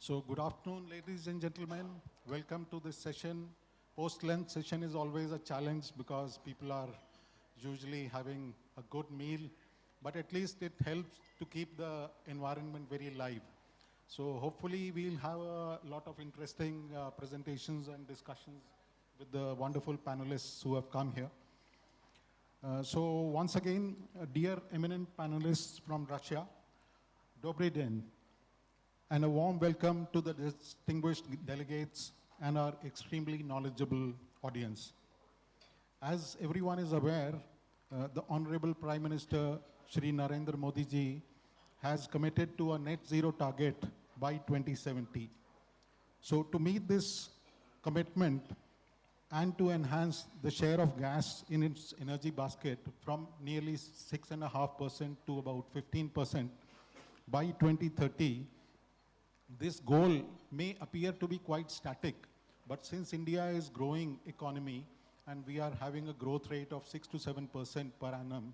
So good afternoon, ladies and gentlemen. Welcome to this session. Post-lunch session is always a challenge because people are usually having a good meal, but at least it helps to keep the environment very live. So hopefully we'll have a lot of interesting presentations and discussions with the wonderful panelists who have come here. So once again, dear eminent panelists from Russia, Dobry den, and a warm welcome to the distinguished delegates and our extremely knowledgeable audience. As everyone is aware, the Honorable Prime Minister Shri Narendra Modi ji has committed to a net zero target by 2070. So to meet this commitment and to enhance the share of gas in its energy basket from nearly 6.5% to about 15% by 2030, this goal may appear to be quite static, but since India is growing economy and we are having a growth rate of 6 to 7% per annum,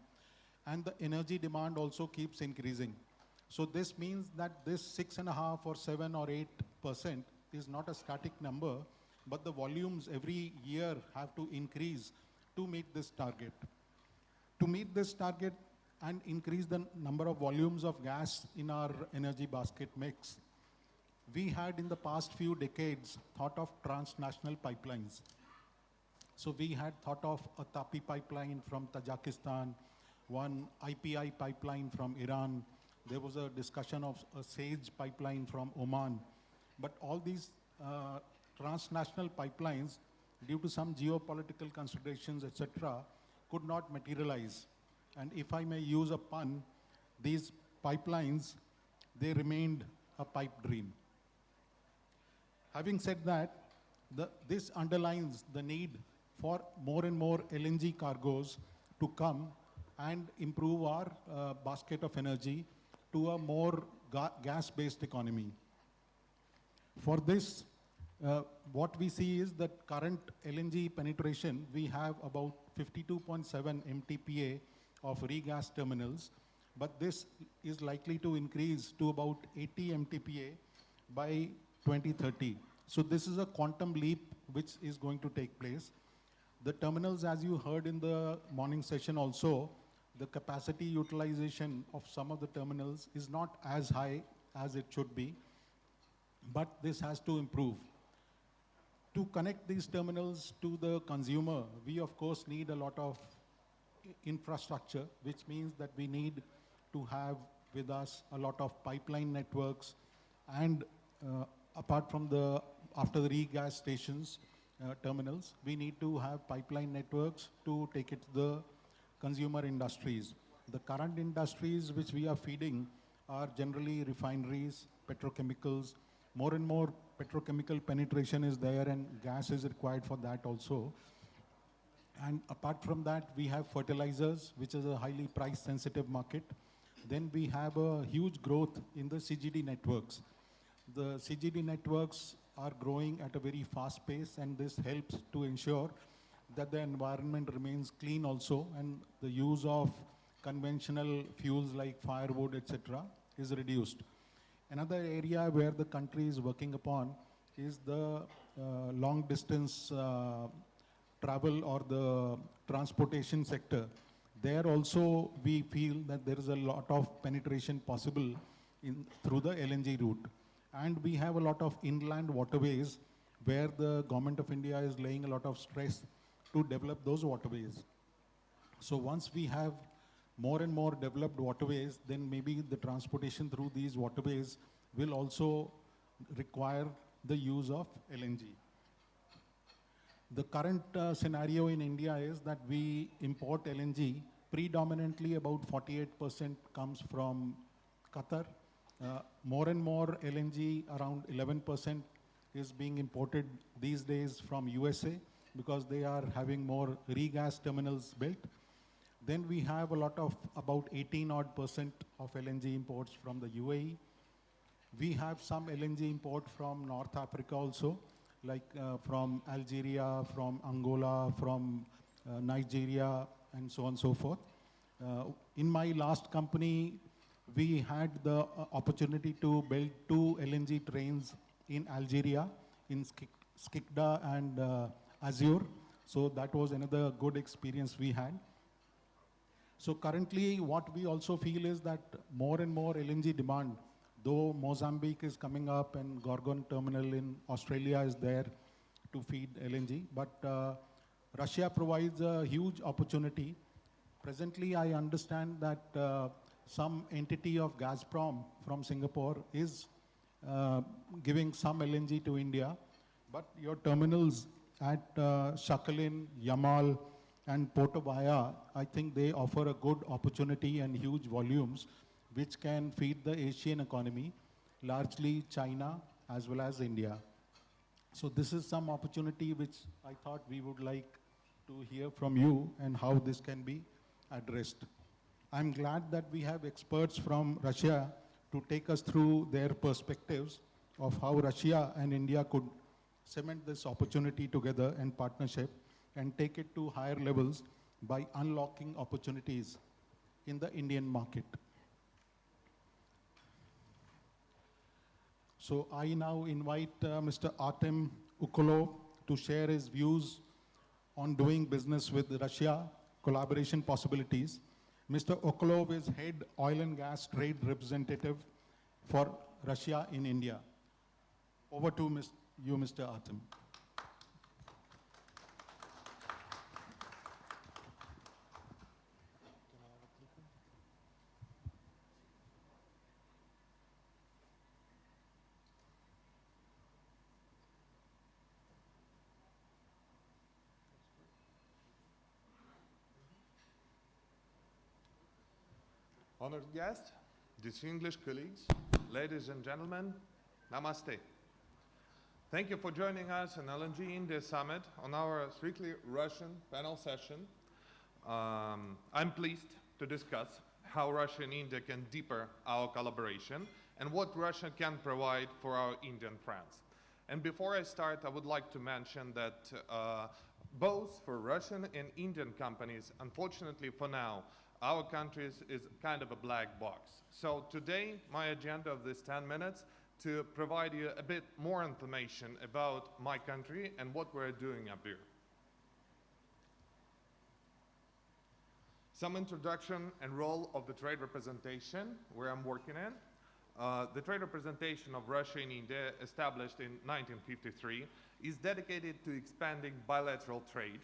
and the energy demand also keeps increasing. So this means that this 6.5 or 7 or 8% is not a static number, but the volumes every year have to increase to meet this target. To meet this target and increase the number of volumes of gas in our energy basket mix, we had in the past few decades thought of transnational pipelines. So we had thought of a Tapi pipeline from Tajikistan, one IPI pipeline from Iran. There was a discussion of a SAGE pipeline from Oman. But all these transnational pipelines, due to some geopolitical considerations, etc., could not materialize. And if I may use a pun, these pipelines, they remained a pipe dream. Having said that, this underlines the need for more and more LNG cargoes to come and improve our basket of energy to a more gas-based economy. For this, what we see is that current LNG penetration, we have about 52.7 MTPA of regas terminals, but this is likely to increase to about 80 MTPA by 2030. So this is a quantum leap which is going to take place. The terminals, as you heard in the morning session also, the capacity utilization of some of the terminals is not as high as it should be, but this has to improve. To connect these terminals to the consumer, we of course need a lot of infrastructure, which means that we need to have with us a lot of pipeline networks, and apart from after the regas stations, terminals, we need to have pipeline networks to take it to the consumer industries. The current industries which we are feeding are generally refineries, petrochemicals. More and more petrochemical penetration is there, and gas is required for that also. And apart from that, we have fertilizers, which is a highly price-sensitive market. Then we have a huge growth in the CGD networks. The CGD networks are growing at a very fast pace, and this helps to ensure that the environment remains clean also, and the use of conventional fuels like firewood, etc., is reduced. Another area where the country is working upon is the long-distance travel or the transportation sector. There also we feel that there is a lot of penetration possible through the LNG route. And we have a lot of inland waterways where the government of India is laying a lot of stress to develop those waterways. So once we have more and more developed waterways, then maybe the transportation through these waterways will also require the use of LNG. The current scenario in India is that we import LNG, predominantly about 48% comes from Qatar. More and more LNG, around 11%, is being imported these days from USA because they are having more regas terminals built. Then we have a lot of about 18% of LNG imports from the UAE. We have some LNG import from North Africa also, like from Algeria, from Angola, from Nigeria, and so on and so forth. In my last company, we had the opportunity to build 2 LNG trains in Algeria, in Skikda and Azure. So that was another good experience we had. So currently, what we also feel is that more and more LNG demand, though Mozambique is coming up and Gorgon terminal in Australia is there to feed LNG, but Russia provides a huge opportunity. Presently, I understand that some entity of Gazprom from Singapore is giving some LNG to India, but your terminals at Sakhalin, Yamal, and Portobaya, I think they offer a good opportunity and huge volumes which can feed the Asian economy, largely China as well as India. So this is some opportunity which I thought we would like to hear from you and how this can be addressed. I'm glad that we have experts from Russia to take us through their perspectives of how Russia and India could cement this opportunity together and partnership and take it to higher levels by unlocking opportunities in the Indian market. So I now invite Mr. Artem Ukolov to share his views on doing business with Russia, collaboration possibilities. Mr. Ukolov is Head Oil and Gas Trade Representative for Russia in India. Over to you, Mr. Artem. Honored guests, distinguished colleagues, ladies and gentlemen, namaste. Thank you for joining us in LNG India Summit on our strictly Russian panel session. I'm pleased to discuss how Russia and India can deepen our collaboration and what Russia can provide for our Indian friends. And before I start, I would like to mention that both for Russian and Indian companies, unfortunately for now, our countries is kind of a black box. So today, my agenda of this 10 minutes to provide you a bit more information about my country and what we're doing up here. Some introduction and role of the trade representation where I'm working in. The trade representation of Russia and India, established in 1953, is dedicated to expanding bilateral trade,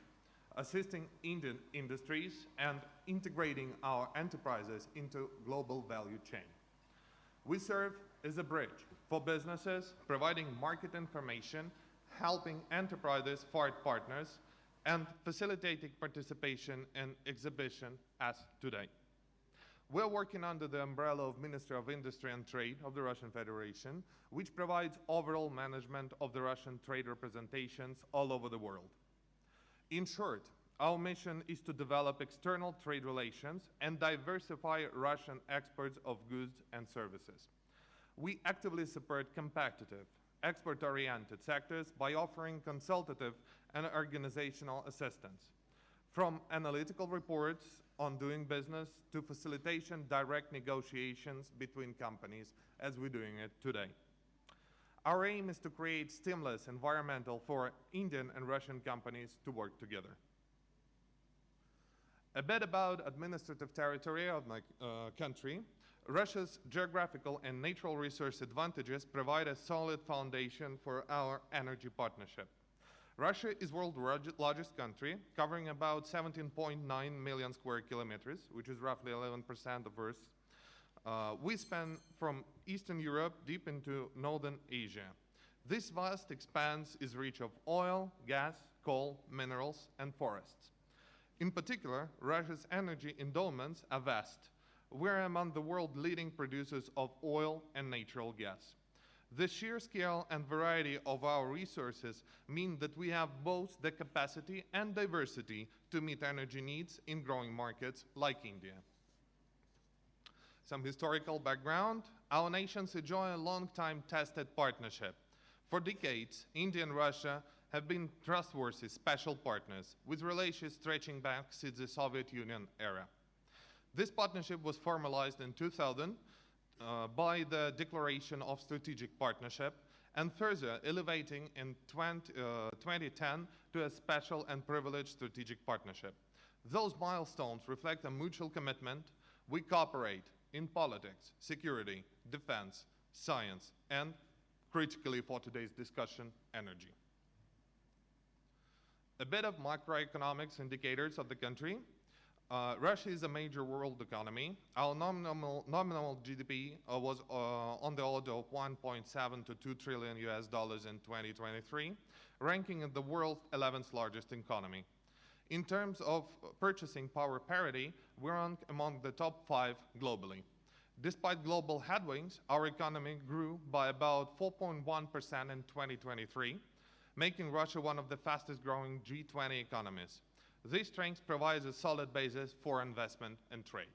assisting Indian industries, and integrating our enterprises into global value chain. We serve as a bridge for businesses, providing market information, helping enterprises find partners, and facilitating participation in exhibition as today. We're working under the umbrella of Ministry of Industry and Trade of the Russian Federation, which provides overall management of the Russian trade representations all over the world. In short, our mission is to develop external trade relations and diversify Russian exports of goods and services. We actively support competitive, export-oriented sectors by offering consultative and organizational assistance, from analytical reports on doing business to facilitation direct negotiations between companies, as we're doing it today. Our aim is to create stimulus environmental for Indian and Russian companies to work together. A bit about administrative territory of my country. Russia's geographical and natural resource advantages provide a solid foundation for our energy partnership. Russia is world's largest country, covering about 17.9 million square kilometers, which is roughly 11% of Earth. We span from Eastern Europe deep into Northern Asia. This vast expanse is rich of oil, gas, coal, minerals, and forests. In particular, Russia's energy endowments are vast. We're among the world's leading producers of oil and natural gas. The sheer scale and variety of our resources mean that we have both the capacity and diversity to meet energy needs in growing markets like India. Some historical background. Our nations enjoy a long-time tested partnership. For decades, India and Russia have been trustworthy special partners, with relations stretching back since the Soviet Union era. This partnership was formalized in 2000 by the Declaration of Strategic Partnership and further elevating in 2010 to a special and privileged strategic partnership. Those milestones reflect a mutual commitment. We cooperate in politics, security, defense, science, and critically for today's discussion, energy. A bit of macroeconomics indicators of the country. Russia is a major world economy. Our nominal GDP was on the order of 1.7 to 2 trillion US dollars in 2023, ranking in the world's 11th largest economy. In terms of purchasing power parity, we rank among the top 5 globally. Despite global headwinds, our economy grew by about 4.1% in 2023, making Russia one of the fastest growing G20 economies. This strength provides a solid basis for investment and trade.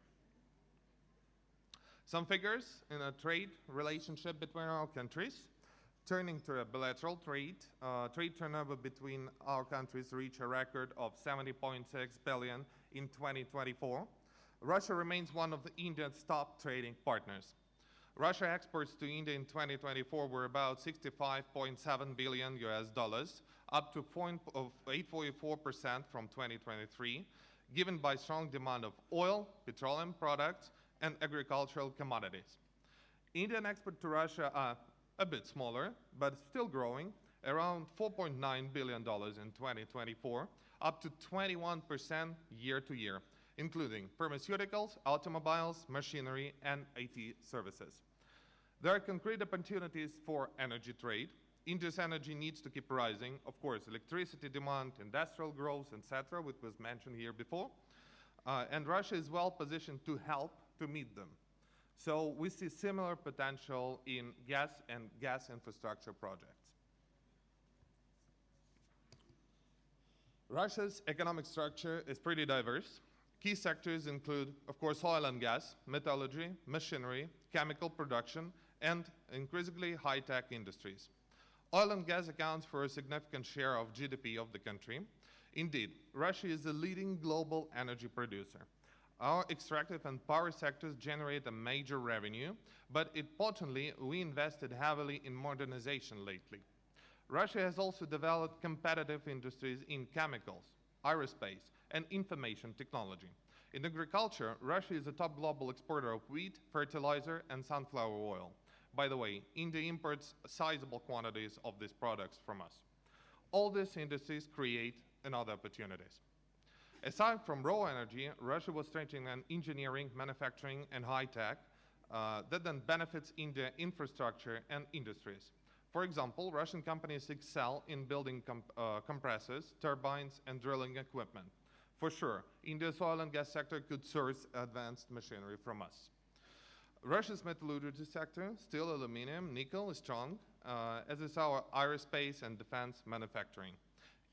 Some figures in a trade relationship between our countries. Turning to a bilateral trade, trade turnover between our countries reached a record of 70.6 billion in 2024. Russia remains one of India's top trading partners. Russia exports to India in 2024 were about 65.7 billion US dollars, up to 8.4% from 2023, given by strong demand of oil, petroleum products, and agricultural commodities. Indian exports to Russia are a bit smaller, but still growing, around $4.9 billion in 2024, up to 21% year to year, including pharmaceuticals, automobiles, machinery, and IT services. There are concrete opportunities for energy trade. India's energy needs to keep rising. Of course, electricity demand, industrial growth, etc., which was mentioned here before. And Russia is well positioned to help to meet them. So we see similar potential in gas and gas infrastructure projects. Russia's economic structure is pretty diverse. Key sectors include, of course, oil and gas, metallurgy, machinery, chemical production, and increasingly high-tech industries. Oil and gas accounts for a significant share of GDP of the country. Indeed, Russia is the leading global energy producer. Our extractive and power sectors generate a major revenue, but importantly, we invested heavily in modernization lately. Russia has also developed competitive industries in chemicals, aerospace, and information technology. In agriculture, Russia is a top global exporter of wheat, fertilizer, and sunflower oil. By the way, India imports sizable quantities of these products from us. All these industries create another opportunities. Aside from raw energy, Russia was strengthening in engineering, manufacturing, and high-tech that then benefits India infrastructure and industries. For example, Russian companies excel in building compressors, turbines, and drilling equipment. For sure, India's oil and gas sector could source advanced machinery from us. Russia's metallurgy sector, steel, aluminum, nickel, is strong, as is our aerospace and defense manufacturing.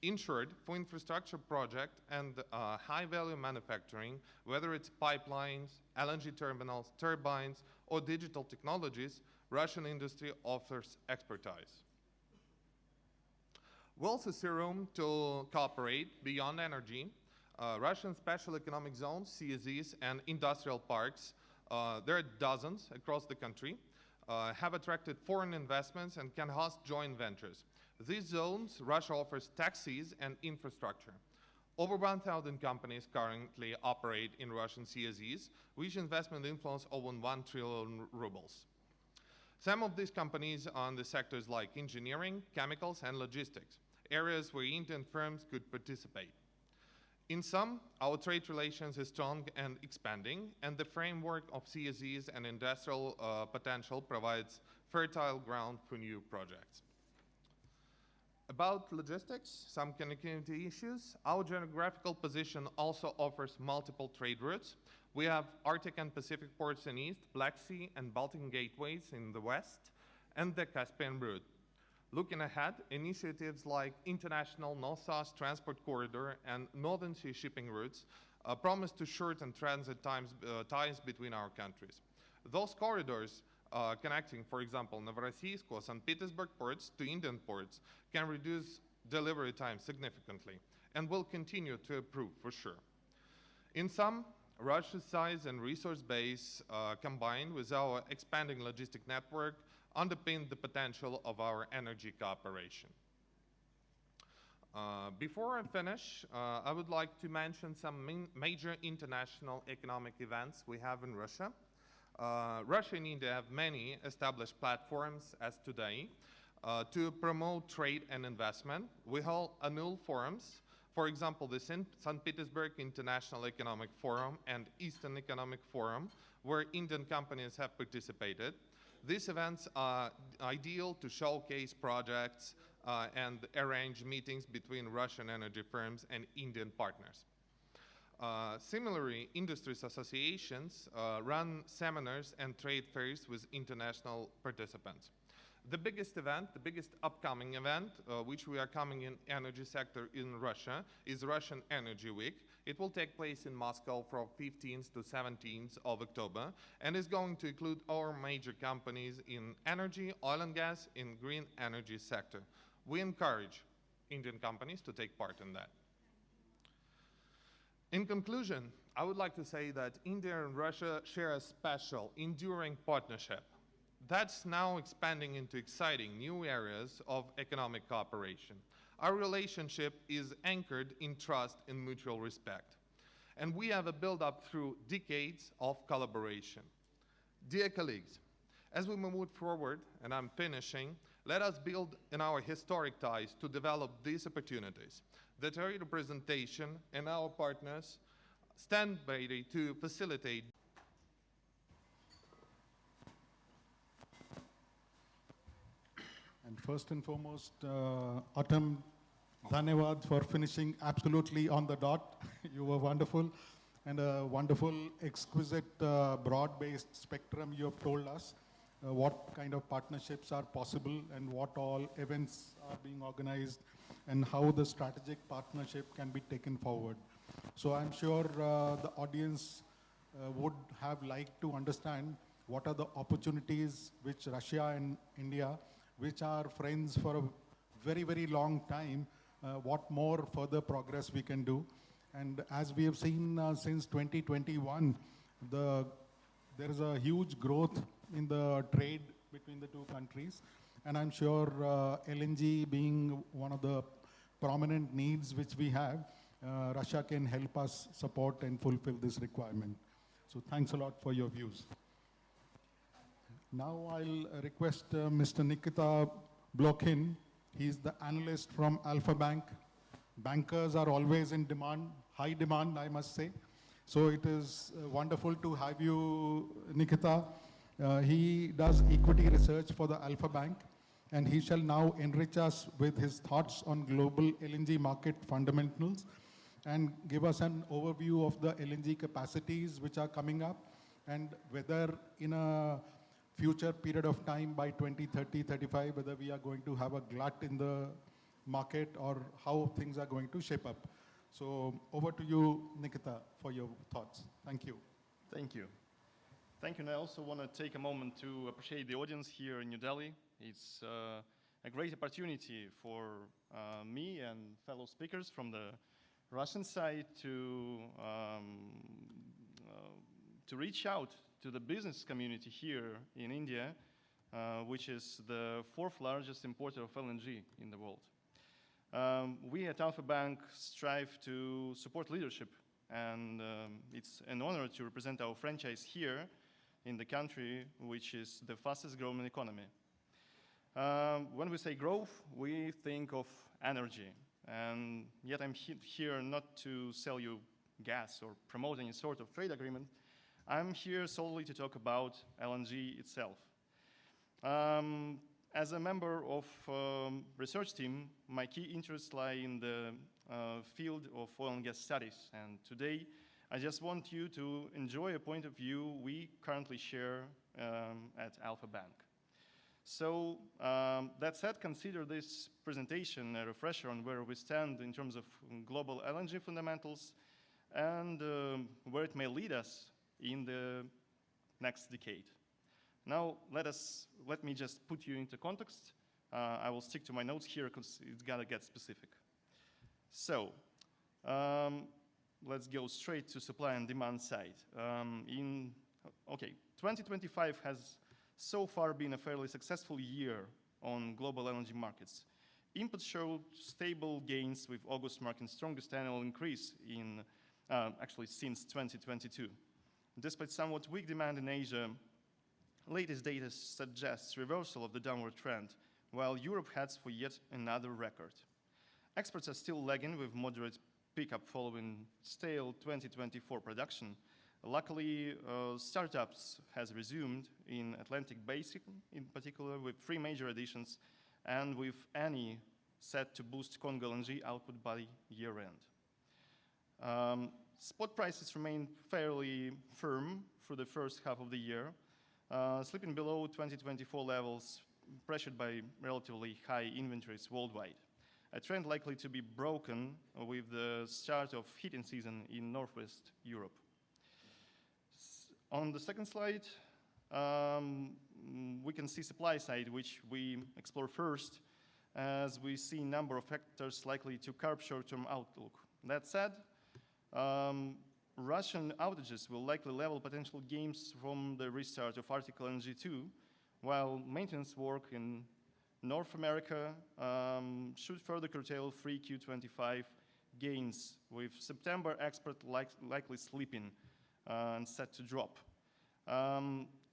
In short, for infrastructure project and high-value manufacturing, whether it's pipelines, LNG terminals, turbines, or digital technologies, Russian industry offers expertise. We also see room to cooperate beyond energy. Russian special economic zones, CSEs, and industrial parks, there are dozens across the country, have attracted foreign investments and can host joint ventures. These zones, Russia offers taxis and infrastructure. Over 1,000 companies currently operate in Russian CSEs, which investment influence over 1 trillion rubles. Some of these companies are in the sectors like engineering, chemicals, and logistics, areas where Indian firms could participate. In sum, our trade relations is strong and expanding, and the framework of CSEs and industrial potential provides fertile ground for new projects. About logistics, some connectivity issues. Our geographical position also offers multiple trade routes. We have Arctic and Pacific ports in east, Black Sea and Baltic gateways in the west, and the Caspian route. Looking ahead, initiatives like International North-South Transport Corridor and Northern Sea shipping routes promise to shorten transit ties between our countries. Those corridors connecting, for example, Novorossiysk or St. Petersburg ports to Indian ports can reduce delivery time significantly and will continue to improve for sure. In sum, Russia's size and resource base, combined with our expanding logistic network, underpin the potential of our energy cooperation. Before I finish, I would like to mention some major international economic events we have in Russia. Russia and India have many established platforms as today to promote trade and investment. We hold annual forums. For example, the St. Petersburg International Economic Forum and Eastern Economic Forum, where Indian companies have participated. These events are ideal to showcase projects and arrange meetings between Russian energy firms and Indian partners. Similarly, industries associations run seminars and trade fairs with international participants. The biggest event, the biggest upcoming event, which we are coming in energy sector in Russia, is Russian Energy Week. It will take place in Moscow from 15th to 17th of October and is going to include our major companies in energy, oil and gas, in green energy sector. We encourage Indian companies to take part in that. In conclusion, I would like to say that India and Russia share a special, enduring partnership that's now expanding into exciting new areas of economic cooperation. Our relationship is anchored in trust and mutual respect, and we have a build-up through decades of collaboration. Dear colleagues, as we move forward, and I'm finishing, let us build in our historic ties to develop these opportunities. The trade representation and our partners stand ready to facilitate. And first and foremost, Autumn, dhanyavad for finishing absolutely on the dot. You were wonderful, and a wonderful, exquisite, broad-based spectrum you have told us. What kind of partnerships are possible and what all events are being organized and how the strategic partnership can be taken forward. So I'm sure the audience would have liked to understand what are the opportunities which Russia and India, which are friends for a very, very long time, what more further progress we can do. And as we have seen since 2021, there is a huge growth in the trade between the two countries. And I'm sure LNG being one of the prominent needs which we have, Russia can help us support and fulfill this requirement. So thanks a lot for your views. Now I'll request Mr. Nikita Blokhin. He's the analyst from Alpha Bank. Bankers are always in demand, high demand, I must say. So it is wonderful to have you, Nikita. He does equity research for the Alpha Bank, and he shall now enrich us with his thoughts on global LNG market fundamentals and give us an overview of the LNG capacities which are coming up and whether in a future period of time by 2030, 35, whether we are going to have a glut in the market or how things are going to shape up. So over to you, Nikita, for your thoughts. Thank you. Thank you. Thank you. And I also want to take a moment to appreciate the audience here in New Delhi. It's a great opportunity for me and fellow speakers from the Russian side to reach out to the business community here in India, which is the fourth largest importer of LNG in the world. We at Alpha Bank strive to support leadership, and it's an honor to represent our franchise here in the country, which is the fastest growing economy. When we say growth, we think of energy, and yet I'm here not to sell you gas or promote any sort of trade agreement. I'm here solely to talk about LNG itself. As a member of research team, my key interests lie in the field of oil and gas studies. And today, I just want you to enjoy a point of view we currently share at Alpha Bank. So that said, consider this presentation a refresher on where we stand in terms of global LNG fundamentals and where it may lead us in the next decade. Now, let me just put you into context. I will stick to my notes here because it's gotta get specific. So, let's go straight to supply and demand side. 2025 has so far been a fairly successful year on global LNG markets. Inputs showed stable gains, with August marking strongest annual increase in actually since 2022. Despite somewhat weak demand in Asia, latest data suggests reversal of the downward trend, while Europe heads for yet another record. Exports are still lagging, with moderate pickup following stale 2024 production. Luckily, startups has resumed in Atlantic Basin, in particular, with 3 major additions, and with Annie set to boost Congo LNG output by year-end. Spot prices remain fairly firm for the first half of the year, slipping below 2024 levels, pressured by relatively high inventories worldwide. A trend likely to be broken with the start of heating season in Northwest Europe. On the second slide, we can see supply side, which we explore first, as we see a number of factors likely to curb short-term outlook. That said, Russian outages will likely level potential gains from the restart of Arctic LNG 2, while maintenance work in North America should further curtail 3Q25 gains, with September export likely slipping and set to drop.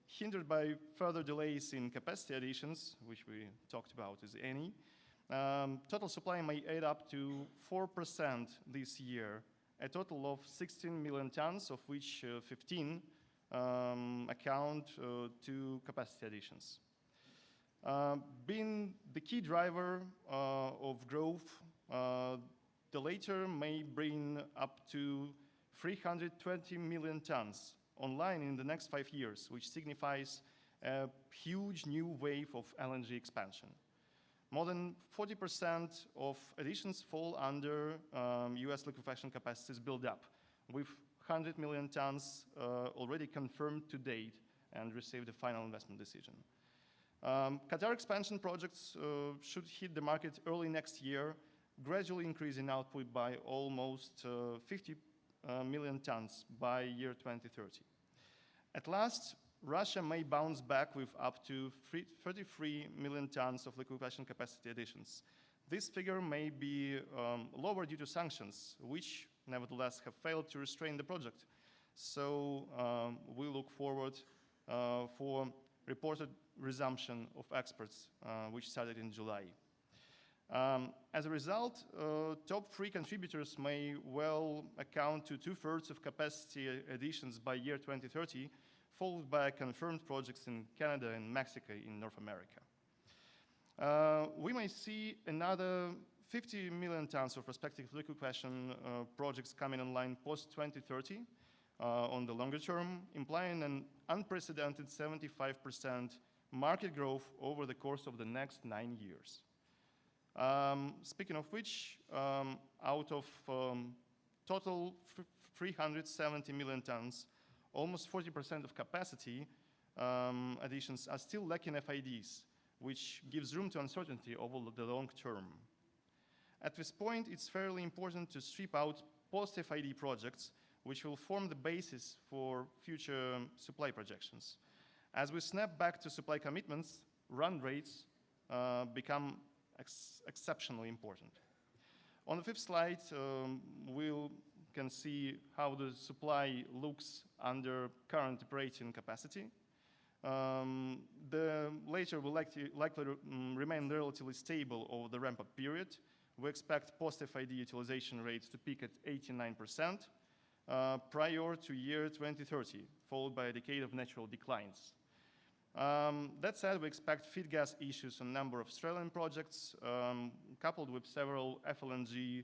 Hindered by further delays in capacity additions, which we talked about as any, total supply may add up to 4% this year, a total of 16 million tons, of which 15 account to capacity additions. Being the key driver of growth, the latter may bring up to 320 million tons online in the next 5 years, which signifies a huge new wave of LNG expansion. More than 40% of additions fall under US liquefaction capacities build-up, with 100 million tons already confirmed to date and received a final investment decision. Qatar expansion projects should hit the market early next year, gradually increasing output by almost 50 million tons by year 2030. At last, Russia may bounce back with up to 33 million tons of liquefaction capacity additions. This figure may be lower due to sanctions, which nevertheless have failed to restrain the project. So we look forward for reported resumption of exports, which started in July. As a result, top 3 contributors may well account to 2/3 of capacity additions by year 2030, followed by confirmed projects in Canada and Mexico in North America. We may see another 50 million tons of prospective liquefaction projects coming online post-2030 on the longer term, implying an unprecedented 75% market growth over the course of the next 9 years. Speaking of which, out of total 370 million tons, almost 40% of capacity additions are still lacking FIDs, which gives room to uncertainty over the long term. At this point, it's fairly important to strip out post-FID projects, which will form the basis for future supply projections. As we snap back to supply commitments, run rates become exceptionally important. On the 5th slide, we can see how the supply looks under current operating capacity. The latter will likely remain relatively stable over the ramp-up period. We expect post-FID utilization rates to peak at 89% prior to year 2030, followed by a decade of natural declines. That said, we expect feed gas issues on a number of Australian projects, coupled with several FLNG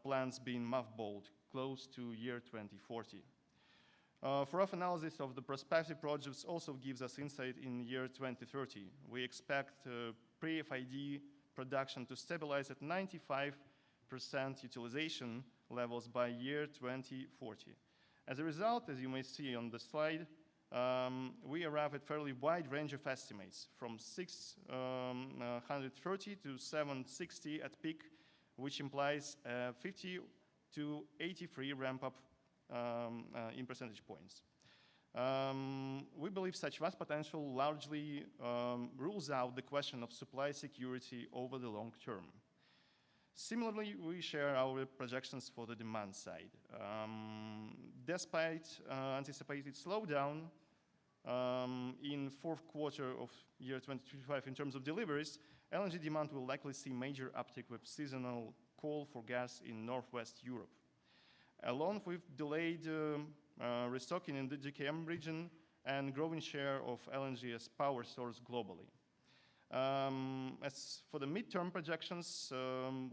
plants being mothballed close to year 2040. For rough analysis of the prospective projects also gives us insight in year 2030. We expect pre-FID production to stabilize at 95% utilization levels by year 2040. As a result, as you may see on the slide, we arrive at fairly wide range of estimates, from 630 to 760 at peak, which implies a 50 to 83 ramp-up in percentage points. We believe such vast potential largely rules out the question of supply security over the long term. Similarly, we share our projections for the demand side. Despite anticipated slowdown in fourth quarter of year 2025 in terms of deliveries, LNG demand will likely see major uptick with seasonal call for gas in Northwest Europe, along with delayed restocking in the GKM region and growing share of LNG as power source globally. As for the midterm projections,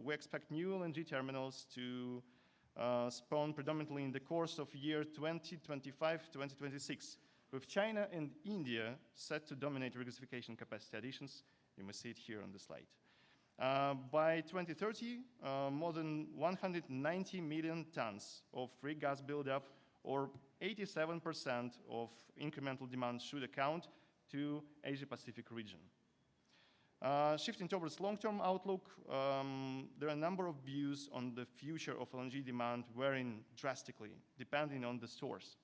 we expect new LNG terminals to spawn predominantly in the course of year 2025-2026, with China and India set to dominate regasification capacity additions. You may see it here on the slide. By 2030, more than 190 million tons of free gas buildup, or 87% of incremental demand, should account to Asia-Pacific region. Shifting towards long-term outlook, there are a number of views on the future of LNG demand varying drastically, depending on the source.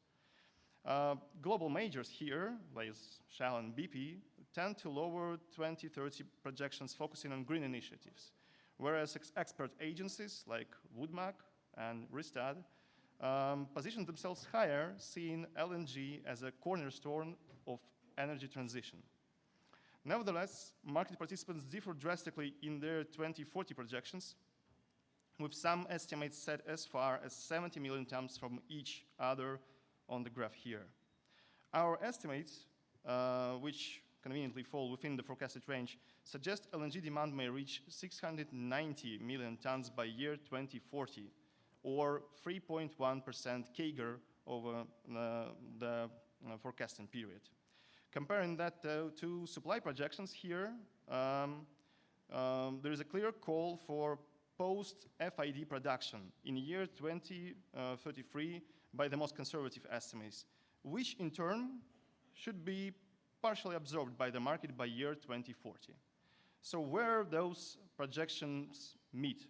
Global majors here, like Shell and BP, tend to lower 2030 projections focusing on green initiatives, whereas expert agencies like Woodmac and Rystad position themselves higher, seeing LNG as a cornerstone of energy transition. Nevertheless, market participants differ drastically in their 2040 projections, with some estimates set as far as 70 million tons from each other on the graph here. Our estimates, which conveniently fall within the forecasted range, suggest LNG demand may reach 690 million tons by year 2040, or 3.1% CAGR over the forecasting period. Comparing that to supply projections here, there is a clear call for post-FID production in year 2033 by the most conservative estimates, which in turn should be partially absorbed by the market by year 2040. So where those projections meet,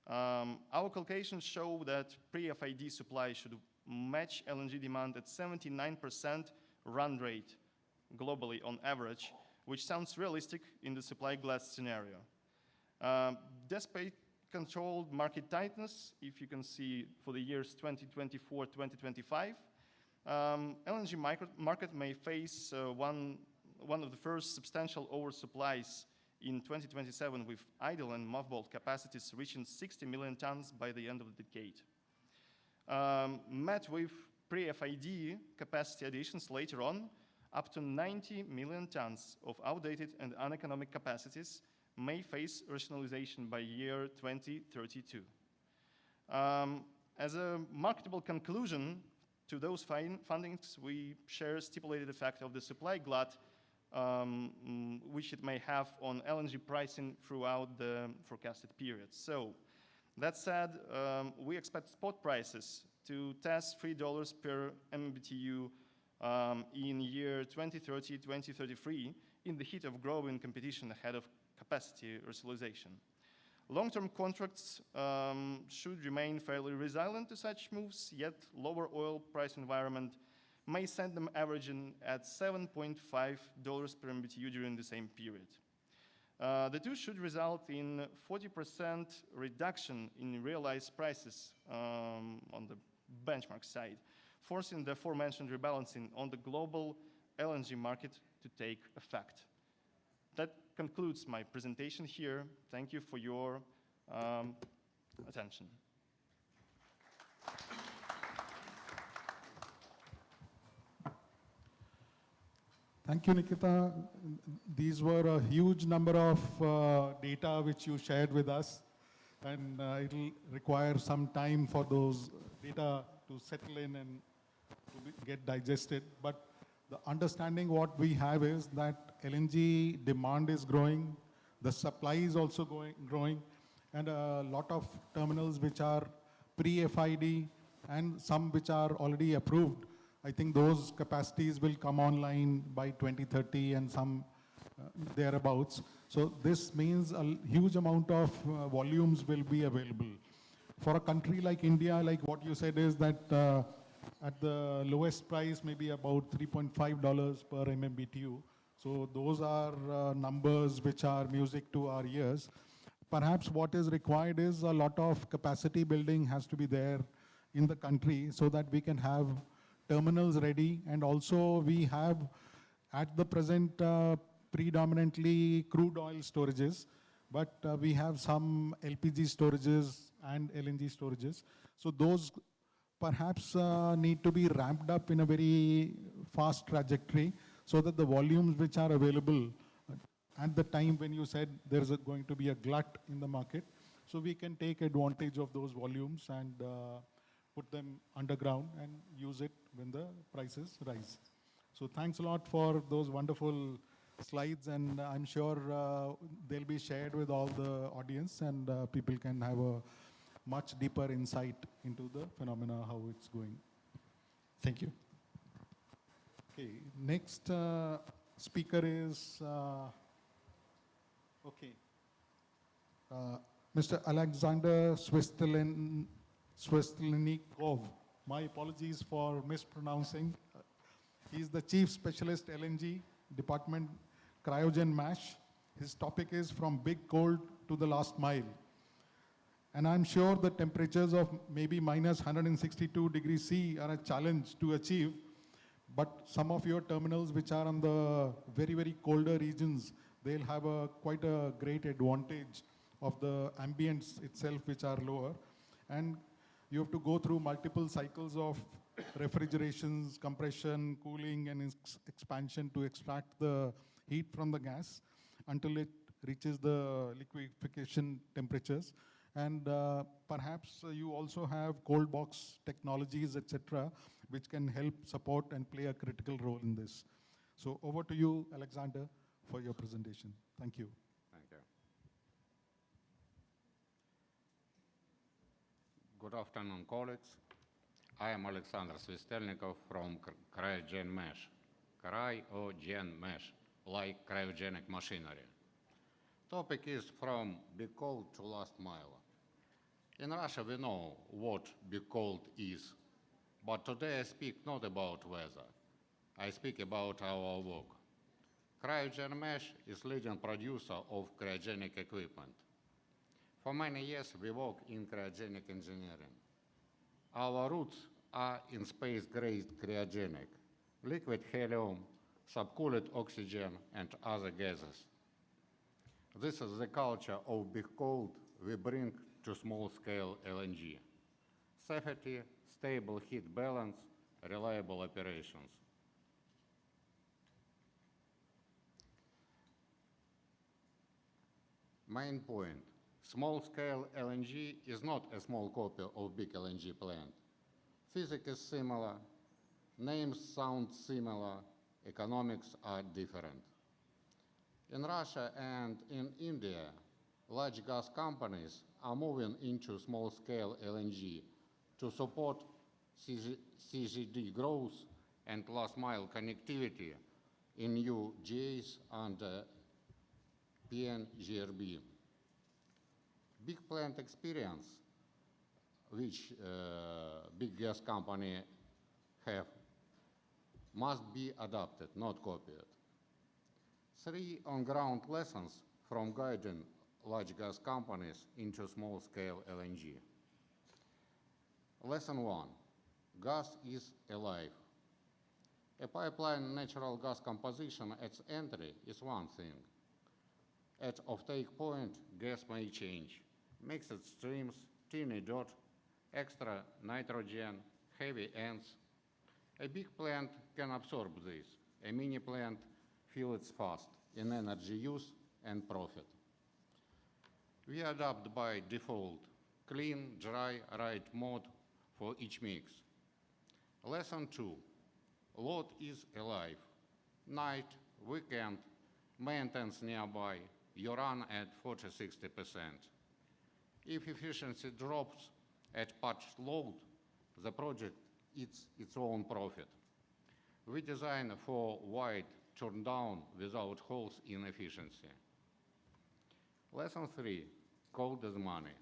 our calculations show that pre-FID supply should match LNG demand at 79% run rate globally on average, which sounds realistic in the supply glass scenario. Despite controlled market tightness, if you can see for the years 2024-2025, LNG market may face one of the first substantial oversupplies in 2027, with idle and mothballed capacities reaching 60 million tons by the end of the decade. Met with pre-FID capacity additions later on, up to 90 million tons of outdated and uneconomic capacities may face rationalization by year 2032. As a marketable conclusion to those findings, we share stipulated effect of the supply glut, which it may have on LNG pricing throughout the forecasted period. So, that said, we expect spot prices to test $3 per MMBTU in year 2030-2033 in the heat of growing competition ahead of capacity rationalization. Long-term contracts should remain fairly resilient to such moves, yet lower oil price environment may send them averaging at $7.5 per MMBTU during the same period. The two should result in 40% reduction in realized prices on the benchmark side, forcing the aforementioned rebalancing on the global LNG market to take effect. That concludes my presentation here. Thank you for your attention. Thank you, Nikita. These were a huge number of data which you shared with us, and it'll require some time for those data to settle in and to get digested. But the understanding what we have is that LNG demand is growing, the supply is also growing, and a lot of terminals which are pre-FID and some which are already approved. I think those capacities will come online by 2030 and some thereabouts. So this means a huge amount of volumes will be available. for a country like India, like what you said is that at the lowest price, maybe about $3.5 per MMBTU. So those are numbers which are music to our ears. Perhaps what is required is a lot of capacity building has to be there in the country so that we can have terminals ready. And also we have at the present predominantly crude oil storages, but we have some LPG storages and LNG storages. So those perhaps need to be ramped up in a very fast trajectory so that the volumes which are available at the time when you said there's going to be a glut in the market, so we can take advantage of those volumes and put them underground and use it when the prices rise. So thanks a lot for those wonderful slides, and I'm sure they'll be shared with all the audience, and people can have a much deeper insight into the phenomena, how it's going. Thank you. Okay, next speaker is, Mr. Alexander Swistlenikov. My apologies for mispronouncing. He's the Chief Specialist LNG Department, Cryogen MASH. His topic is From Big Cold to the Last Mile. And I'm sure the temperatures of maybe minus 162 degrees C are a challenge to achieve, but some of your terminals which are on the very, very colder regions, they'll have quite a great advantage of the ambients itself which are lower. And you have to go through multiple cycles of refrigerations, compression, cooling, and expansion to extract the heat from the gas until it reaches the liquefaction temperatures. And perhaps you also have cold box technologies, etc., which can help support and play a critical role in this. So over to you, Alexander, for your presentation. Thank you. Thank you. Good afternoon, colleagues. I am Alexander Svistelnikov from Cryogen Mesh. Cryogen Mesh, like cryogenic machinery. Topic is from big cold to last mile. In Russia, we know what big cold is, but today I speak not about weather. I speak about our work. Cryogen Mesh is leading producer of cryogenic equipment. For many years, we work in cryogenic engineering. Our roots are in space-grade cryogenic, liquid helium, subcooled oxygen, and other gases. This is the culture of big cold we bring to small-scale LNG. Safety, stable heat balance, reliable operations. Main point, small-scale LNG is not a small copy of big LNG plant. Physics is similar, names sound similar, economics are different. In Russia and in India, large gas companies are moving into small-scale LNG to support CGD growth and last-mile connectivity in new GAs and PNGRB. Big plant experience, which big gas company have, must be adopted, not copied. 3 on-ground lessons from guiding large gas companies into small-scale LNG. Lesson 1, gas is alive. A pipeline natural gas composition at entry is one thing. At offtake point, gas may change. Mixed streams, teeny dot, extra nitrogen, heavy ends. A big plant can absorb this. A mini plant feels fast in energy use and profit. We adapt by default clean, dry, right mode for each mix. Lesson 2, load is alive. Night, weekend, maintenance nearby, you run at 40–60%. If efficiency drops at patched load, the project eats its own profit. We design for wide turn down without holes in efficiency. Lesson 3, cold is money.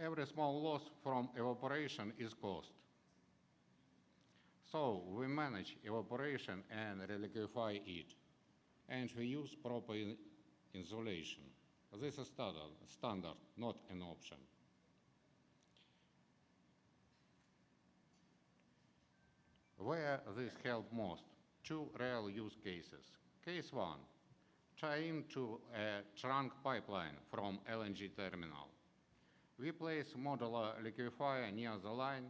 Every small loss from evaporation is cost. So we manage evaporation and reliquefy it, and we use proper insulation. This is standard, not an option. Where this help most? Two real use cases. Case one, tie into a trunk pipeline from LNG terminal. We place modular liquefier near the line,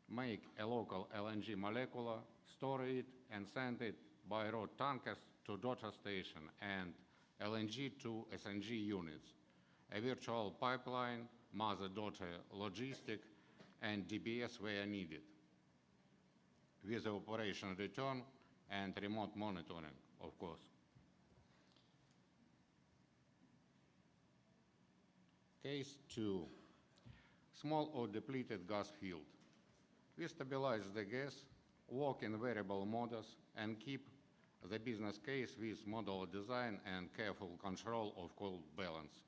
make a local LNG molecule, store it, and send it by road tankers to daughter station and LNG to SNG units, a virtual pipeline, mother-daughter logistic, and DBS where needed, with operation return and remote monitoring, of course. Case 2, small or depleted gas field. We stabilize the gas, work in variable modes, and keep the business case with modular design and careful control of cold balance.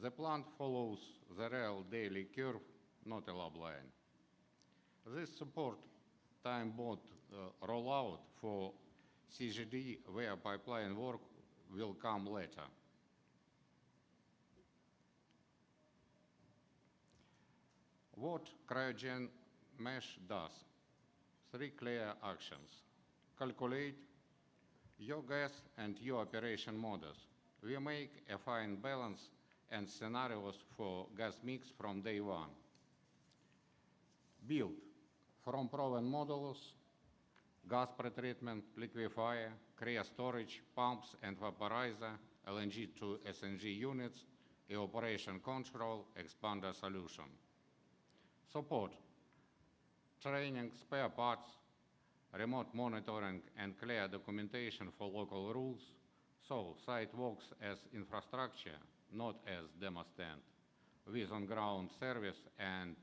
The plant follows the real daily curve, not a lab line. This support time-bound rollout for CGD, where pipeline work will come later. What cryogen mesh does? 3 clear actions. Calculate your gas and your operation models. We make a fine balance and scenarios for gas mix from day one. Build from proven models, gas pretreatment, liquefier, cryo storage, pumps and vaporizer, LNG to SNG units, evaporation control, expander solution. Support, training, spare parts, remote monitoring, and clear documentation for local rules, so site works as infrastructure, not as demo stand, with on-ground service and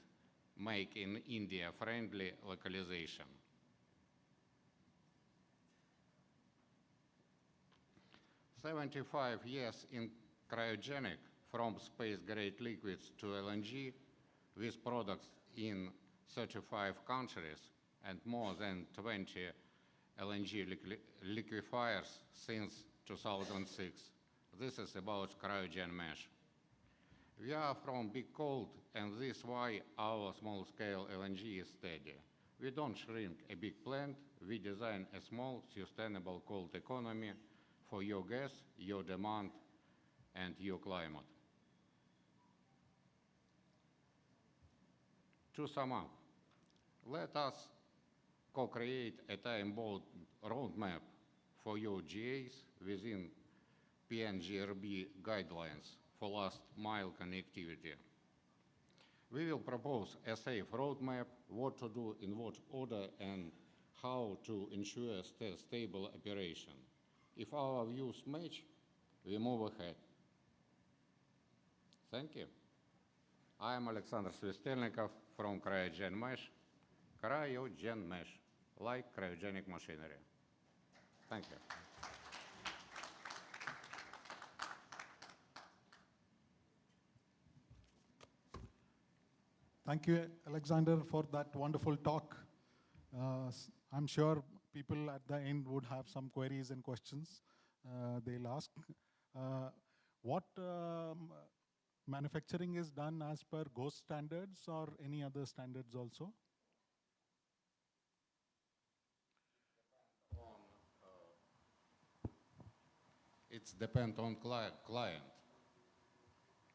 make in India friendly localization. "75 years in cryogenic from space-grade liquids to LNG with products in 35 countries and more than 20 LNG liquefiers since 2006. This is about cryogen mesh. We are from big cold, and this is why our small-scale LNG is steady. We don't shrink a big plant, we design a small, sustainable cold economy for your gas, your demand, and your climate. To sum up, let us co-create a time-bound roadmap for your GAs within PNGRB guidelines for last-mile connectivity. We will propose a safe roadmap, what to do in what order, and how to ensure stable operation. If our views match, we move ahead. Thank you. I am Alexander Svistelnikov from Cryogen Mesh. Cryogen Mesh, like cryogenic machinery. Thank you. Thank you, Alexander, for that wonderful talk. I'm sure people at the end would have some queries and questions they'll ask. What manufacturing is done as per GHOST standards or any other standards also? It depends on client.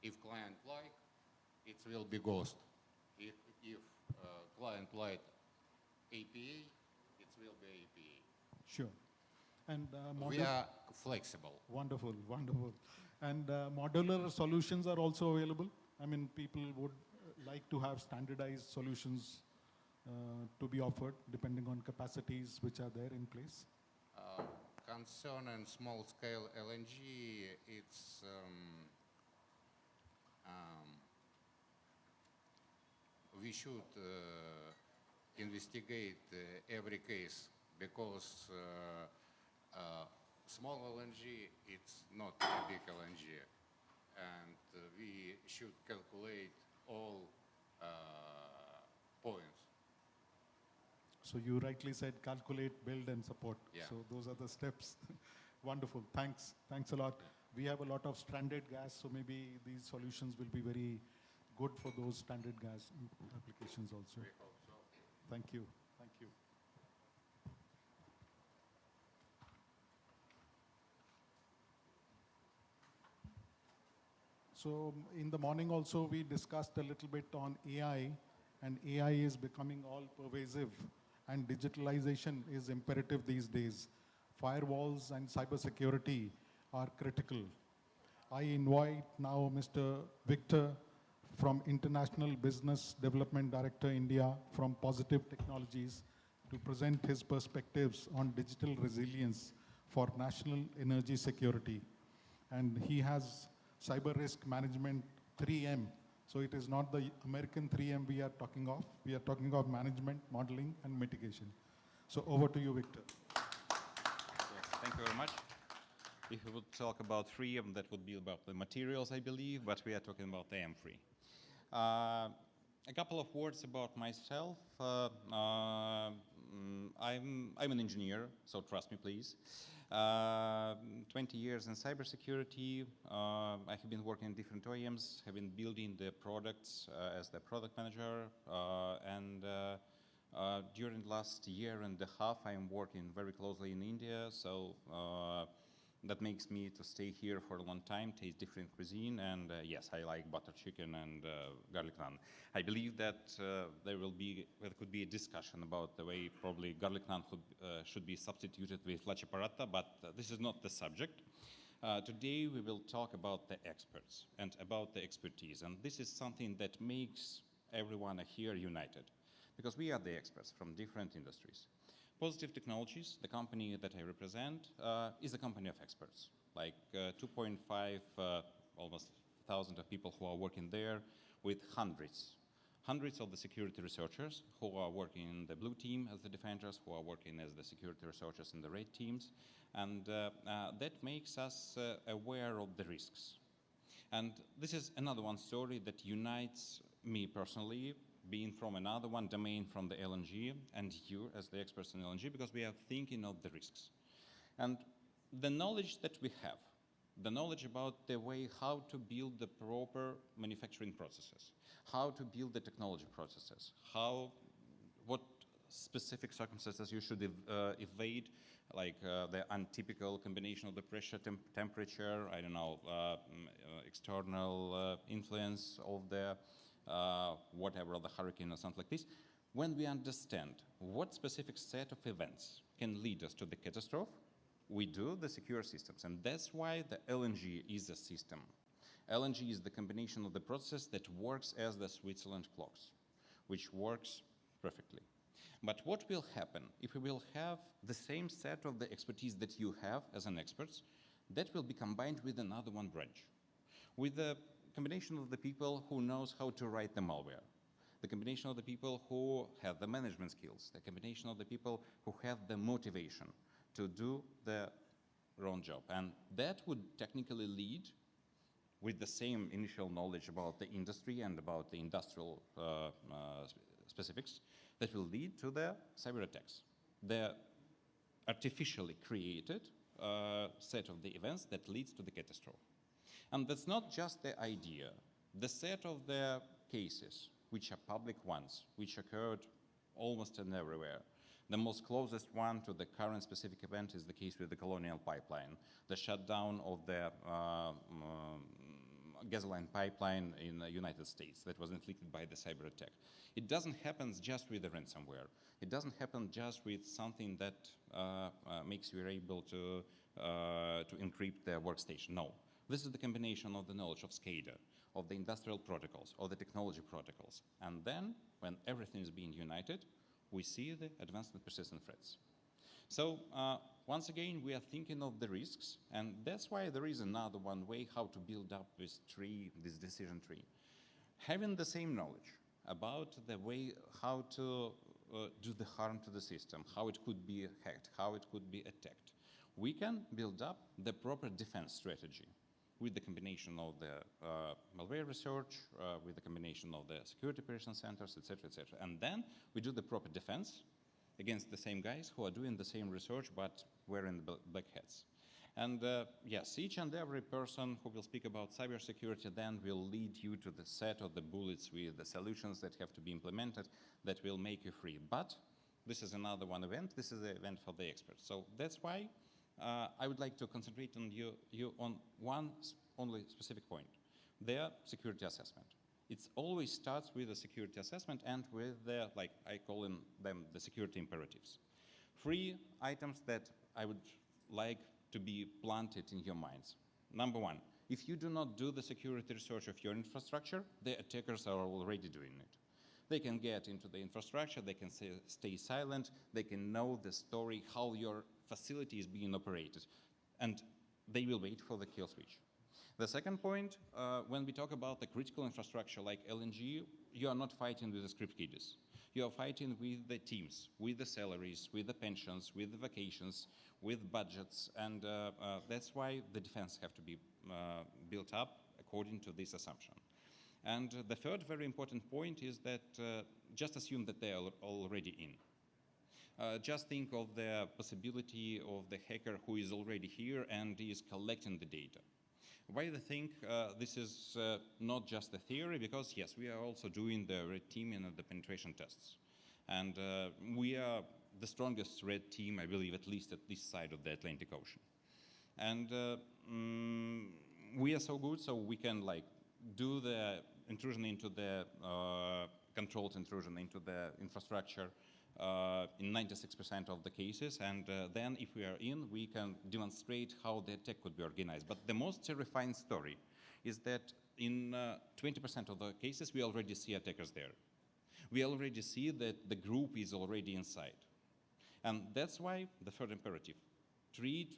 If client like, it will be GHOST. If client like APA, it will be APA. Sure. And We are flexible. Wonderful, wonderful. And modular solutions are also available. I mean, people would like to have standardized solutions to be offered depending on capacities which are there in place. Concerning small-scale LNG, it's we should investigate every case because small LNG, it's not a big LNG. And we should calculate all points. So you rightly said calculate, build, and support. Yeah. So those are the steps. Wonderful. Thanks. Thanks a lot. We have a lot of stranded gas, so maybe these solutions will be very good for those stranded gas applications also. We hope so. Thank you. Thank you. So in the morning also we discussed a little bit on AI, and AI is becoming all pervasive, and digitalization is imperative these days. Firewalls and cybersecurity are critical. I invite now Mr. Victor from International Business Development Director India from Positive Technologies to present his perspectives on digital resilience for national energy security. And he has cyber risk management 3M. So it is not the American 3M we are talking of. We are talking of management, modeling, and mitigation. So over to you, Victor. Yes, thank you very much. If we would talk about 3M, that would be about the materials, I believe, but we are talking about the M3. A couple of words about myself. I'm an engineer, so trust me, please. 20 years in cybersecurity. I have been working in different OEMs, have been building the products as the product manager, and during the last year and a half, I am working very closely in India, so that makes me to stay here for a long time, taste different cuisine, and yes, I like butter chicken and garlic naan. I believe that there could be a discussion about the way probably garlic naan should be substituted with lachi paratha, but this is not the subject. Today we will talk about the experts and about the expertise, and this is something that makes everyone here united, because we are the experts from different industries. Positive Technologies, the company that I represent, is a company of experts, like 2.5 almost 1,000 of people who are working there, with hundreds of the security researchers who are working in the blue team as the defenders, who are working as the security researchers in the red teams, and that makes us aware of the risks. And this is another one story that unites me personally, being from another one domain from the LNG, and you as the experts in LNG, because we are thinking of the risks. And the knowledge that we have, the knowledge about the way how to build the proper manufacturing processes, how to build the technology processes, what specific circumstances you should evade, like the untypical combination of the pressure, temperature, I don't know, external influence of the whatever, the hurricane or something like this. When we understand what specific set of events can lead us to the catastrophe, we do the secure systems. And that's why the LNG is a system. LNG is the combination of the process that works as the Switzerland clocks, which works perfectly. But what will happen if we will have the same set of the expertise that you have as an expert, that will be combined with another one branch, with the combination of the people who knows how to write the malware, the combination of the people who have the management skills, the combination of the people who have the motivation to do the wrong job. And that would technically lead, with the same initial knowledge about the industry and about the industrial specifics, that will lead to the cyber attacks, the artificially created set of the events that leads to the catastrophe. And that's not just the idea. The set of the cases, which are public ones, which occurred almost and everywhere. The most closest one to the current specific event is the case with the Colonial Pipeline, the shutdown of the gasoline pipeline in the United States that was inflicted by the cyber attack. It doesn't happen just with the ransomware. It doesn't happen just with something that makes you able to encrypt the workstation. No. This is the combination of the knowledge of SCADA, of the industrial protocols, of the technology protocols. And then, when everything is being united, we see the advanced and persistent threats. So, once again, we are thinking of the risks, and that's why there is another one way how to build up this tree, this decision tree. Having the same knowledge about the way how to do the harm to the system, how it could be hacked, how it could be attacked, we can build up the proper defense strategy. with the combination of the malware research, with the combination of the security operation centers, etc., etc. And then we do the proper defense against the same guys who are doing the same research but wearing the black hats. And yes, each and every person who will speak about cybersecurity then will lead you to the set of the bullets with the solutions that have to be implemented that will make you free. But this is another one event. This is the event for the experts. So that's why I would like to concentrate on you on one only specific point, their security assessment. It always starts with a security assessment and with the, like I call them the security imperatives. 3 items that I would like to be planted in your minds. Number 1, if you do not do the security research of your infrastructure, the attackers are already doing it. They can get into the infrastructure, they can stay silent, they can know the story, how your facility is being operated, and they will wait for the kill switch. The second point, when we talk about the critical infrastructure like LNG, you are not fighting with the script kidders. You are fighting with the teams, with the salaries, with the pensions, with the vacations, with budgets, and that's why the defense have to be built up according to this assumption. And the third very important point is that just assume that they are already in. Just think of the possibility of the hacker who is already here and is collecting the data. Why I think this is not just a theory, because yes, we are also doing the red teaming and the penetration tests. And we are the strongest red team, I believe, at least at this side of the Atlantic Ocean. And we are so good, so we can like do the intrusion into the controlled intrusion into the infrastructure in 96% of the cases, and then if we are in, we can demonstrate how the attack could be organized. But the most terrifying story is that in 20% of the cases, we already see attackers there. We already see that the group is already inside. And that's why the third imperative, treat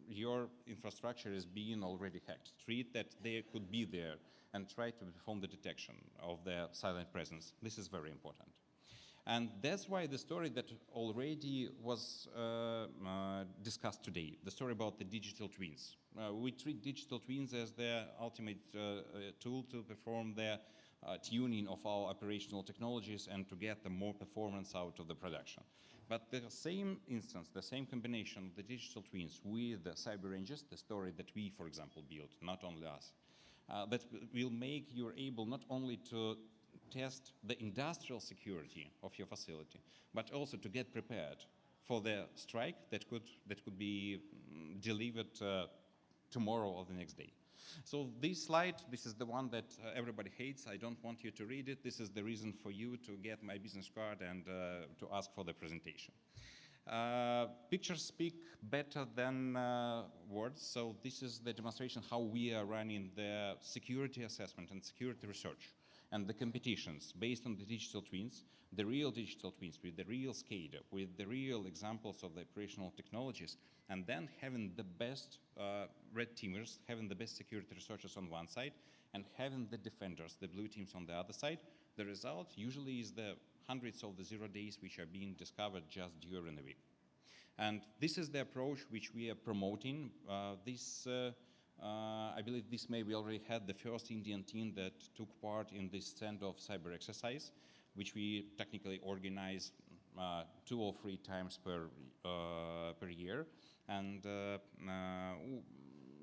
your infrastructure as being already hacked. Treat that they could be there and try to perform the detection of their silent presence. This is very important. And that's why the story that already was discussed today, the story about the digital twins. We treat digital twins as the ultimate tool to perform the tuning of our operational technologies and to get the more performance out of the production. But the same instance, the same combination of the digital twins with the cyber ranges, the story that we, for example, built, not only us, that will make you able not only to test the industrial security of your facility, but also to get prepared for the strike that could be delivered tomorrow or the next day. So this slide, this is the one that everybody hates. I don't want you to read it. This is the reason for you to get my business card and to ask for the presentation. Pictures speak better than words, so this is the demonstration how we are running the security assessment and security research and the competitions based on the digital twins, the real digital twins with the real SCADA, with the real examples of the operational technologies, and then having the best red teamers, having the best security researchers on one side, and having the defenders, the blue teams on the other side. The result usually is the hundreds of the 0 days which are being discovered just during a week. And this is the approach which we are promoting. I believe this May we already had the first Indian team that took part in this stand-off cyber exercise, which we technically organize 2 or 3 times per year. And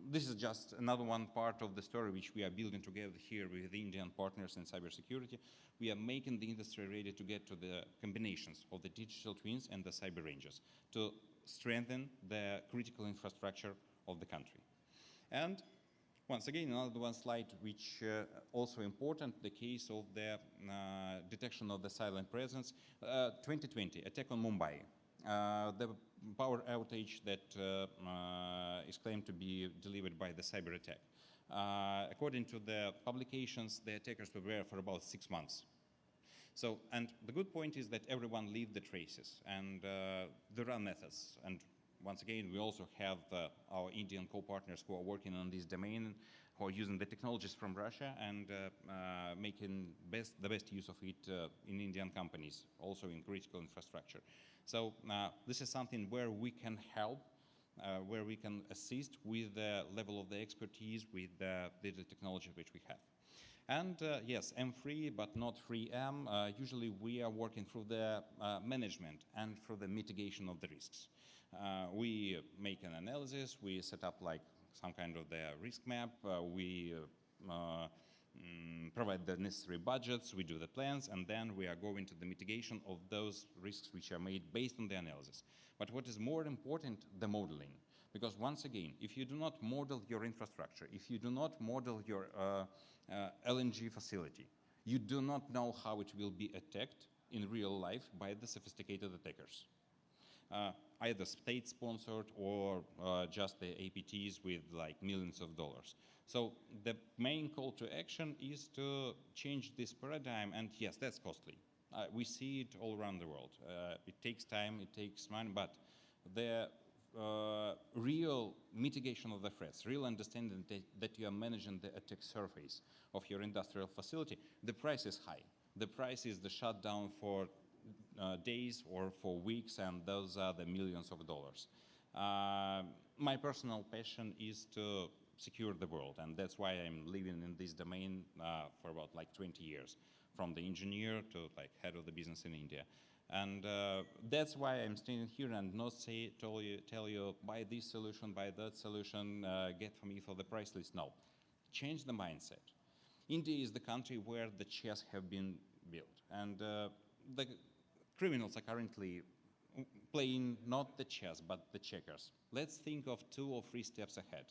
this is just another one part of the story which we are building together here with Indian partners in cybersecurity. We are making the industry ready to get to the combinations of the digital twins and the cyber ranges to strengthen the critical infrastructure of the country. And once again, another one slide which also important, the case of the detection of the silent presence. 2020, attack on Mumbai. The power outage that is claimed to be delivered by the cyber attack. According to the publications, the attackers were there for about 6 months. So, and the good point is that everyone leave the traces, and there are methods. And once again, we also have our Indian co-partners who are working on this domain, who are using the technologies from Russia and making the best use of it in Indian companies, also in critical infrastructure. So this is something where we can help where we can assist with the level of the expertise, with the technology which we have. And yes, M3, but not 3M. Usually we are working through the management and through the mitigation of the risks. We make an analysis, we set up like some kind of the risk map, we provide the necessary budgets, we do the plans, and then we are going to the mitigation of those risks which are made based on the analysis. But what is more important, the modeling. Because once again, if you do not model your infrastructure, if you do not model your LNG facility, you do not know how it will be attacked in real life by the sophisticated attackers. Either state-sponsored or just the APTs with like millions of dollars. So the main call to action is to change this paradigm, and yes, that's costly. We see it all around the world. It takes time, it takes money, but the real mitigation of the threats, real understanding that you are managing the attack surface of your industrial facility, the price is high. The price is the shutdown for days or for weeks, and those are the millions of dollars. My personal passion is to secure the world, and that's why I'm living in this domain for about like 20 years, from the engineer to like head of the business in India. And that's why I'm standing here and not tell you buy this solution, buy that solution, get for me for the price list. No, change the mindset. India is the country where the chess have been built, and the criminals are currently playing not the chess but the checkers. Let's think of 2 or 3 steps ahead,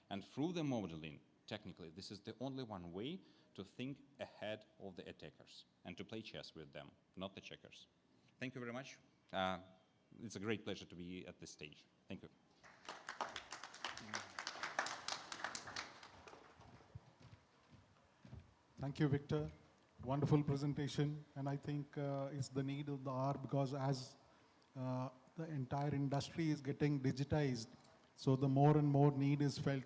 and through the modeling, technically, this is the only one way to think ahead of the attackers and to play chess with them, not the checkers. Thank you very much. It's a great pleasure to be at this stage. Thank you. Thank you, Victor. Wonderful presentation, and I think it's the need of the hour, because as the entire industry is getting digitized, so the more and more need is felt.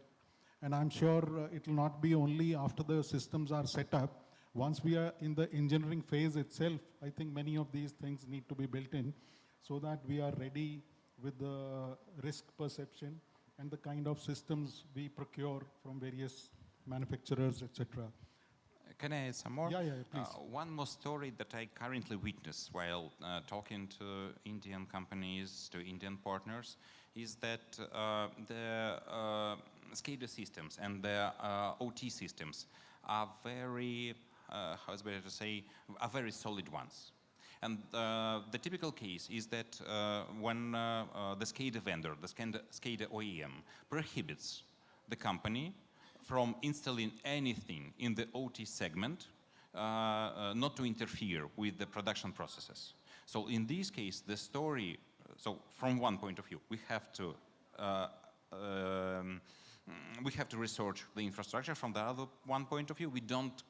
And I'm sure it will not be only after the systems are set up. Once we are in the engineering phase itself, I think many of these things need to be built in so that we are ready with the risk perception and the kind of systems we procure from various manufacturers, etc. Can I add some more? Yeah, please. One more story that I currently witness while talking to Indian companies, to Indian partners, is that the SCADA systems and the OT systems are very, how is it better to say, are very solid ones. And the typical case is that when the SCADA vendor, the SCADA OEM, prohibits the company from installing anything in the OT segment, not to interfere with the production processes. So in this case, the story, so from one point of view, we have to research the infrastructure. From the other one point of view, we don't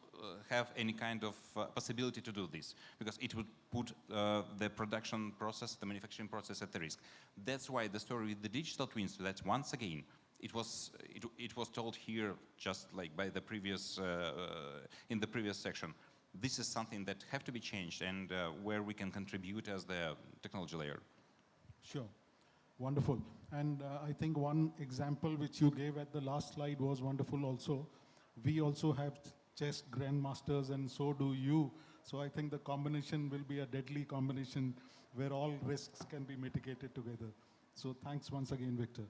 have any kind of possibility to do this, because it would put the production process, the manufacturing process at the risk. That's why the story with the digital twins, that once again, it was told here just like by the previous, in the previous section. This is something that have to be changed, and where we can contribute as the technology layer. Sure. Wonderful. And I think one example which you gave at the last slide was wonderful also. We also have chess grandmasters, and so do you. So I think the combination will be a deadly combination where all risks can be mitigated together. So thanks once again, Victor.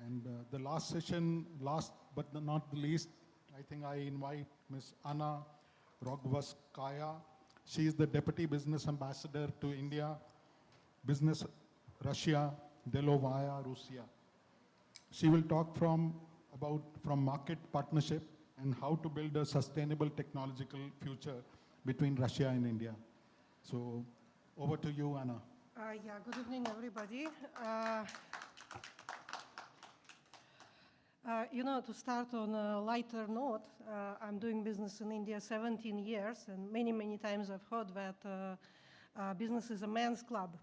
And the last session, last but not the least, I think I invite Ms. Anna Rogvaskaya. She is the Deputy Business Ambassador to India, Business Russia, Delovaya, Russia. She will talk from market partnership and how to build a sustainable technological future between Russia and India. So over to you, Anna. Yeah, good evening, everybody. To start on a lighter note, I'm doing business in India 17 years, and many times I've heard that business is a man's club.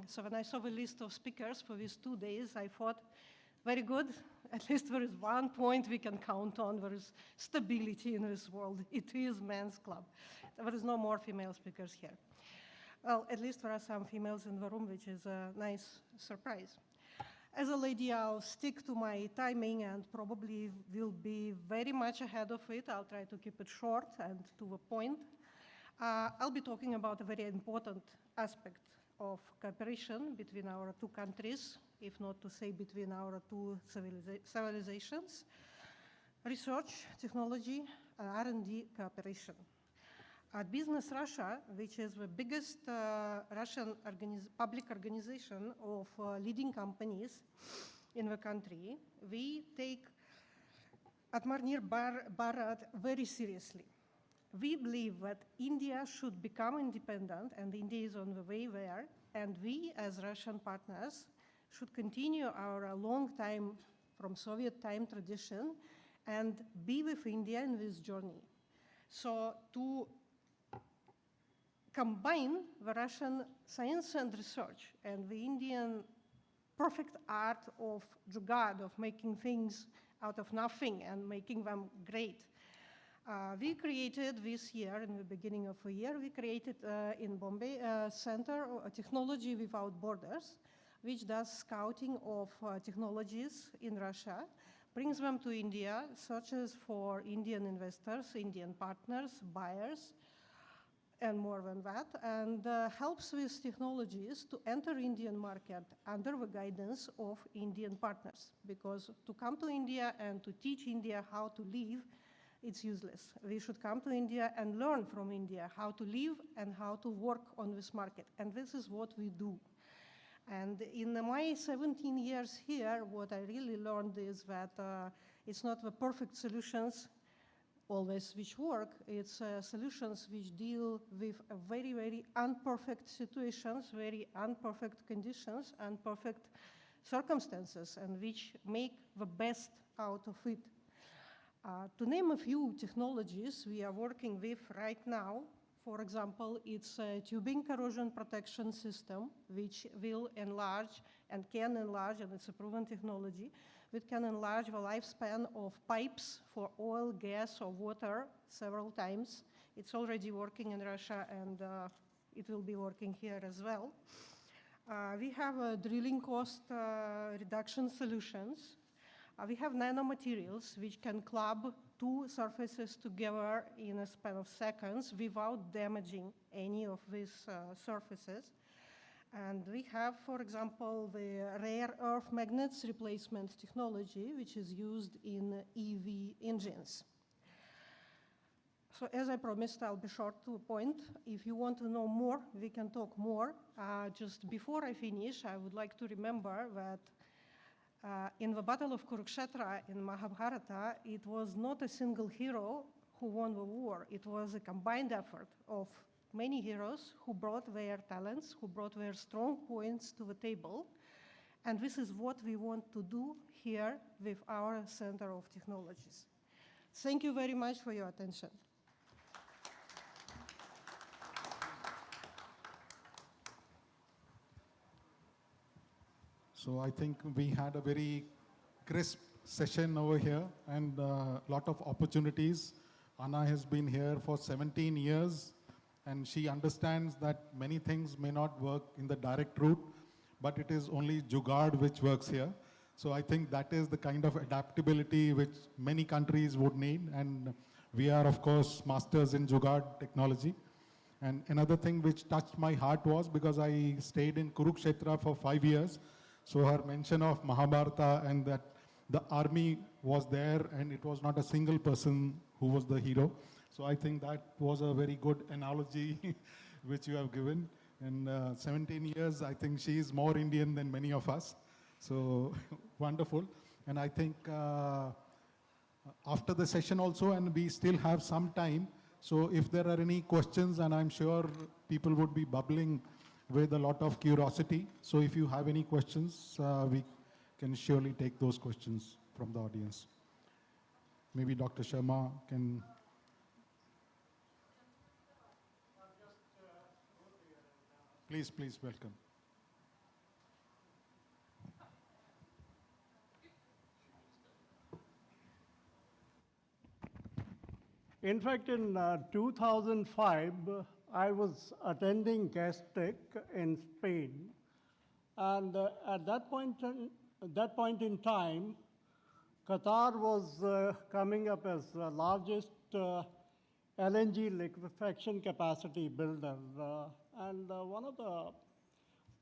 So when I saw the list of speakers for these 2 days, I thought, very good, at least there is one point we can count on. There is stability in this world. It is men's club. There is no more female speakers here. Well, at least there are some females in the room, which is a nice surprise. As a lady, I'll stick to my timing and probably will be very much ahead of it. I'll try to keep it short and to the point. I'll be talking about a very important aspect of cooperation between our two countries, if not to say between our two civilizations: research, technology, R&D cooperation. At Business Russia, which is the biggest Russian public organization of leading companies in the country, we take Atmarnir Bharat very seriously. We believe that India should become independent, and India is on the way there, and we, as Russian partners, should continue our long time, from Soviet time tradition, and be with India in this journey. So to combine the Russian science and research and the Indian perfect art of jugaad, of making things out of nothing and making them great. We created this year, in the beginning of the year, we created in Bombay a Center of Technology Without Borders, which does scouting of technologies in Russia, brings them to India, searches for Indian investors, Indian partners, buyers, and more than that, and helps with technologies to enter Indian market under the guidance of Indian partners. Because to come to India and to teach India how to live, it's useless. We should come to India and learn from India how to live and how to work on this market. And this is what we do. And in my 17 years here, what I really learned is that it's not the perfect solutions always which work. It's solutions which deal with very, very imperfect situations, very imperfect conditions, imperfect circumstances, and which make the best out of it. To name a few technologies we are working with right now, for example, it's a tubing corrosion protection system, which will enlarge and can enlarge, and it's a proven technology, which can enlarge the lifespan of pipes for oil, gas, or water several times. It's already working in Russia, and it will be working here as well. We have drilling cost reduction solutions. We have nanomaterials which can club two surfaces together in a span of seconds without damaging any of these surfaces. And we have, for example, the rare earth magnets replacement technology, which is used in EV engines. So as I promised, I'll be short to a point. If you want to know more, we can talk more. Just before I finish, I would like to remember that in the Battle of Kurukshetra in Mahabharata, it was not a single hero who won the war. It was a combined effort of many heroes who brought their talents, who brought their strong points to the table. And this is what we want to do here with our Center of Technologies. Thank you very much for your attention. So I think we had a very crisp session over here and a lot of opportunities. Anna has been here for 17 years and she understands that many things may not work in the direct route, but it is only jugaad which works here. So I think that is the kind of adaptability which many countries would need, and we are of course masters in jugaad technology. And another thing which touched my heart was because I stayed in Kurukshetra for 5 years. So her mention of Mahabharata and that the army was there and it was not a single person who was the hero. So I think that was a very good analogy which you have given. In 17 years, I think she is more Indian than many of us. So wonderful. And I think after the session also, and we still have some time, so if there are any questions, and I'm sure people would be bubbling with a lot of curiosity. So if you have any questions, we can surely take those questions from the audience. Maybe Dr. Sharma can. Please, welcome. In fact, in 2005, I was attending Gastech in Spain. And at that point at that point in time, Qatar was coming up as the largest LNG liquefaction capacity builder. And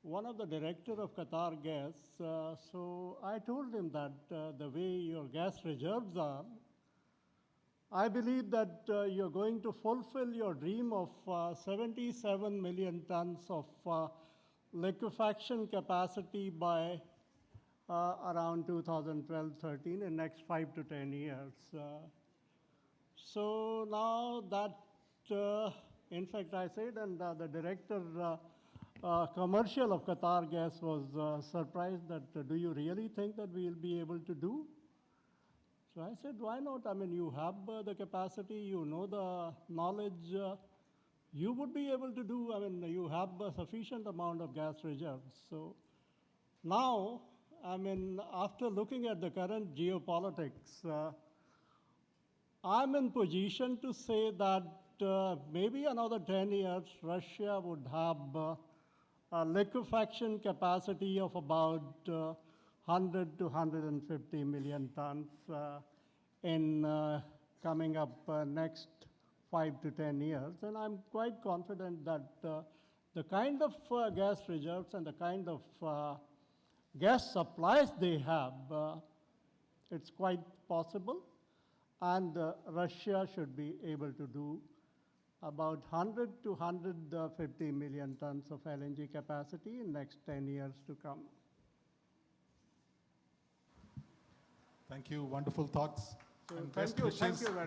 one of the director of Qatar Gas, so I told him that the way your gas reserves are, I believe that you're going to fulfill your dream of 77 million tons of liquefaction capacity by around 2012-13 in next 5 to 10 years. So now that, in fact, I said, and the director commercial of Qatar Gas was surprised that, do you really think that we will be able to do? So I said, why not? I mean, you have the capacity, you know the knowledge, you would be able to do, I mean, you have a sufficient amount of gas reserves. So now, I mean, after looking at the current geopolitics, I'm in position to say that maybe another 10 years, Russia would have a liquefaction capacity of about 100 to 150 million tons in coming up next 5 to 10 years. And I'm quite confident that the kind of gas reserves and the kind of gas supplies they have, it's quite possible. And Russia should be able to do about 100 to 150 million tons of LNG capacity in next 10 years to come. Thank you. Wonderful thoughts. So and thank best you wishes. very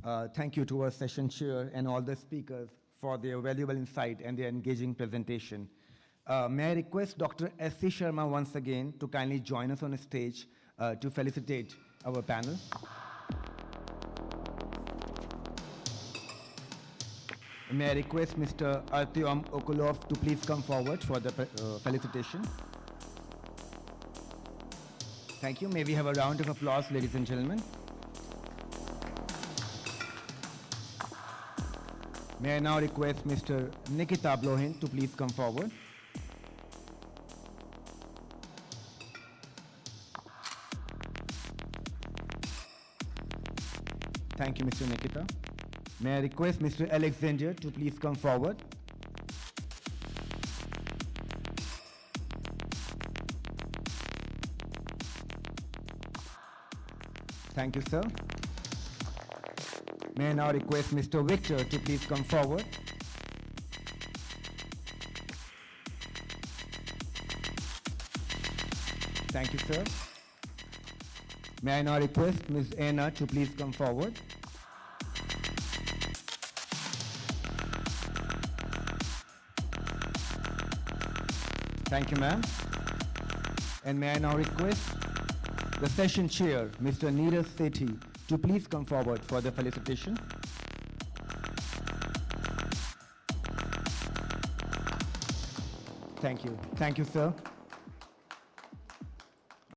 much. Thank you to our session chair and all the speakers for their valuable insight and their engaging presentation. May I request Dr. S.C. Sharma once again to kindly join us on the stage to felicitate our panel. May I request Mr. Artyom Okulov to please come forward for the felicitation. Thank you. May we have a round of applause, ladies and gentlemen. May I now request Mr. Nikita Blohin to please come forward. Thank you, Mr. Nikita. May I request Mr. Alexander to please come forward. Thank you, sir. May I now request Mr. Victor to please come forward. Thank you, sir. May I now request Ms. Anna to please come forward. Thank you, ma'am. And may I now request the session chair, Mr. Neeraj Sethi, to please come forward for the felicitation. Thank you. Thank you, sir.